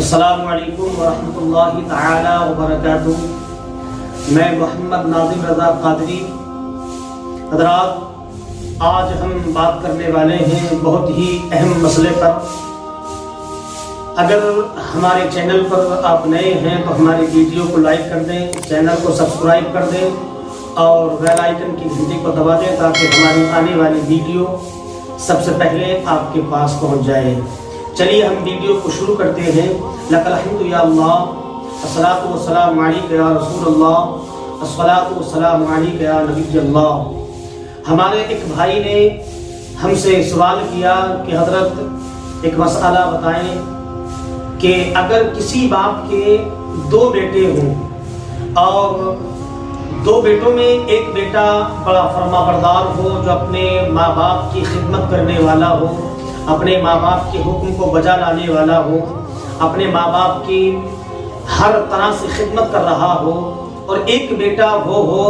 السلام علیکم ورحمۃ اللہ تعالی وبرکاتہ۔ میں محمد ناظم رضا قادری۔ حضرات، آج ہم بات کرنے والے ہیں بہت ہی اہم مسئلے پر۔ اگر ہمارے چینل پر آپ نئے ہیں تو ہماری ویڈیو کو لائک کر دیں، چینل کو سبسکرائب کر دیں اور بیل آئیکن کی گھنٹی کو دبا دیں تاکہ ہماری آنے والی ویڈیو سب سے پہلے آپ کے پاس پہنچ جائے۔ چلیے ہم ویڈیو کو شروع کرتے ہیں۔ لک الحمد یا اللہ، الصلاۃ والسلام علیک یا رسول اللہ، الصلاۃ والسلام علیک یا نبی اللہ۔ ہمارے ایک بھائی نے ہم سے سوال کیا کہ حضرت ایک مسئلہ بتائیں کہ اگر کسی باپ کے دو بیٹے ہوں اور دو بیٹوں میں ایک بیٹا بڑا فرما بردار ہو، جو اپنے ماں باپ کی خدمت کرنے والا ہو، اپنے ماں باپ کے حکم کو بجا لانے والا ہو، اپنے ماں باپ کی ہر طرح سے خدمت کر رہا ہو، اور ایک بیٹا وہ ہو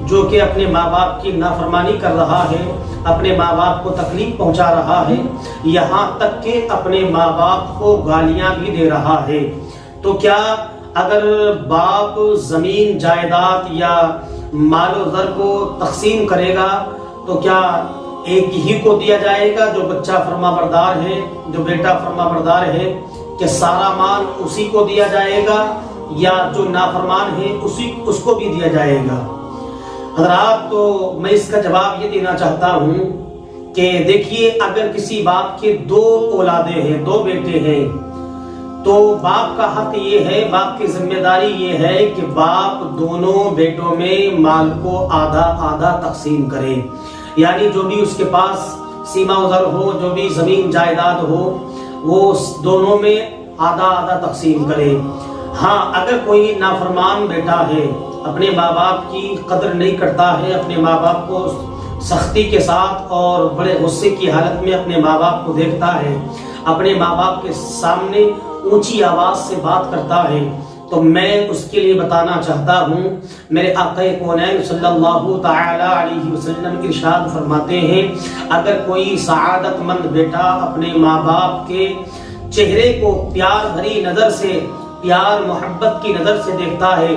جو کہ اپنے ماں باپ کی نافرمانی کر رہا ہے، اپنے ماں باپ کو تکلیف پہنچا رہا ہے، یہاں تک کہ اپنے ماں باپ کو گالیاں بھی دے رہا ہے، تو کیا اگر باپ زمین جائیداد یا مال و زر کو تقسیم کرے گا تو کیا ایک ہی کو دیا جائے گا جو بچہ فرما بردار ہے، جو بیٹا فرما بردار ہے، کہ سارا مال اسی کو دیا جائے گا، یا جو نافرمان ہے اس کو بھی دیا جائے گا؟ حضرات، تو میں اس کا جواب یہ دینا چاہتا ہوں کہ دیکھیے، اگر کسی باپ کے دو اولادیں ہیں، دو بیٹے ہیں، تو باپ کا حق یہ ہے، باپ کی ذمہ داری یہ ہے کہ باپ دونوں بیٹوں میں مال کو آدھا آدھا تقسیم کرے، یعنی جو بھی اس کے پاس سیما و زر ہو، جو بھی زمین جائیداد ہو، وہ دونوں میں آدھا آدھا تقسیم کرے۔ ہاں، اگر کوئی نافرمان بیٹا ہے، اپنے ماں باپ کی قدر نہیں کرتا ہے، اپنے ماں باپ کو سختی کے ساتھ اور بڑے غصے کی حالت میں اپنے ماں باپ کو دیکھتا ہے، اپنے ماں باپ کے سامنے اونچی آواز سے بات کرتا ہے، تو میں اس کے لیے بتانا چاہتا ہوں، میرے آقا کونین صلی اللہ تعالی علیہ وسلم ارشاد فرماتے ہیں، اگر کوئی سعادت مند بیٹا اپنے ماں باپ کے چہرے کو پیار بھری نظر سے، پیار محبت کی نظر سے دیکھتا ہے،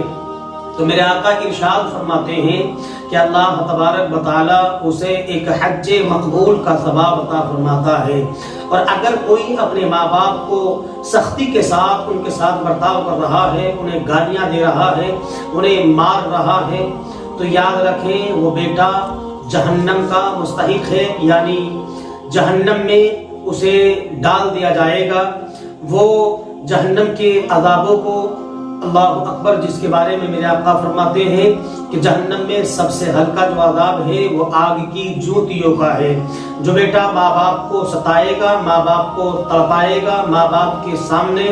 تو میرے آقا ارشاد فرماتے ہیں کہ اللہ تبارک و تعالی اسے ایک حج مقبول کا ثواب عطا فرماتا ہے۔ اور اگر کوئی اپنے ماں باپ کو سختی کے ساتھ ان کے ساتھ برتاؤ کر رہا ہے، انہیں گالیاں دے رہا ہے، انہیں مار رہا ہے، تو یاد رکھیں وہ بیٹا جہنم کا مستحق ہے، یعنی جہنم میں اسے ڈال دیا جائے گا۔ وہ جہنم کے عذابوں کو، اللہ اکبر، جس کے بارے میں میرے آقا فرماتے ہیں کہ جہنم میں سب سے ہلکا جو عذاب ہے وہ آگ کی جوتیوں کا ہے۔ جو بیٹا ماں باپ کو ستائے گا، ماں باپ کو تڑپائے گا، ماں باپ کے سامنے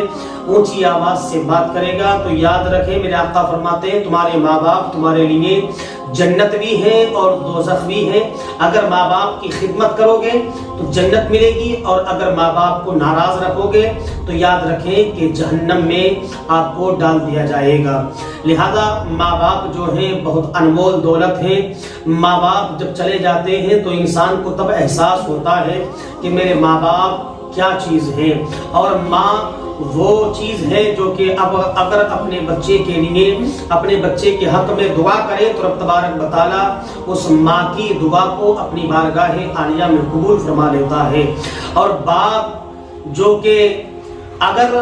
اونچی آواز سے بات کرے گا، تو یاد رکھیں میرے آقا فرماتے ہیں تمہارے ماں باپ تمہارے لیے جنت بھی ہے اور دوزخ بھی ہے۔ اگر ماں باپ کی خدمت کرو گے تو جنت ملے گی، اور اگر ماں باپ کو ناراض رکھو گے تو یاد رکھیں کہ جہنم میں آپ کو ڈال دیا جائے گا۔ لہذا ماں باپ جو ہیں بہت انمول دولت ہیں۔ ماں باپ جب چلے جاتے ہیں تو انسان کو تب احساس ہوتا ہے کہ میرے ماں باپ کیا چیز ہے، اور ماں وہ چیز ہے جو کہ اب اگر اپنے بچے کے لیے، اپنے بچے کے حق میں دعا کرے تو رب تبارک و تعالی اس ماں کی دعا کو اپنی بارگاہ عالیہ میں قبول فرما لیتا ہے۔ اور باپ جو کہ اگر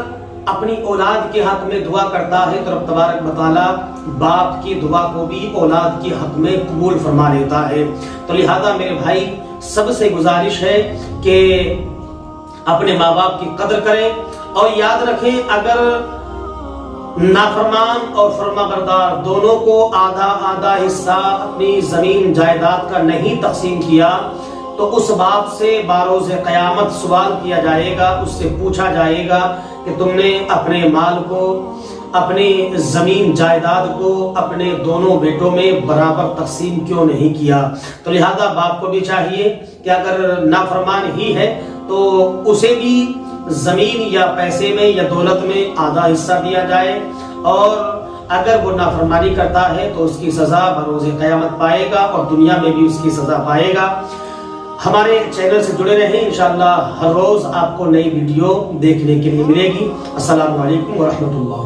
اپنی اولاد کے حق میں دعا کرتا ہے تو رب تبارک و تعالی باپ کی دعا کو بھی اولاد کے حق میں قبول فرما لیتا ہے۔ تو لہذا میرے بھائی، سب سے گزارش ہے کہ اپنے ماں باپ کی قدر کریں، اور یاد رکھیں اگر نافرمان اور فرما بردار دونوں کو آدھا آدھا حصہ اپنی زمین جائیداد کا نہیں تقسیم کیا تو اس باپ سے باروز قیامت سوال کیا جائے گا، اس سے پوچھا جائے گا کہ تم نے اپنے مال کو، اپنی زمین جائیداد کو اپنے دونوں بیٹوں میں برابر تقسیم کیوں نہیں کیا؟ تو لہذا باپ کو بھی چاہیے کہ اگر نافرمان ہی ہے تو اسے بھی زمین یا پیسے میں یا دولت میں آدھا حصہ دیا جائے، اور اگر وہ نافرمانی کرتا ہے تو اس کی سزا بروز قیامت پائے گا اور دنیا میں بھی اس کی سزا پائے گا۔ ہمارے چینل سے جڑے رہیں، انشاءاللہ ہر روز آپ کو نئی ویڈیو دیکھنے کے لیے ملے گی۔ السلام علیکم ورحمۃ اللہ۔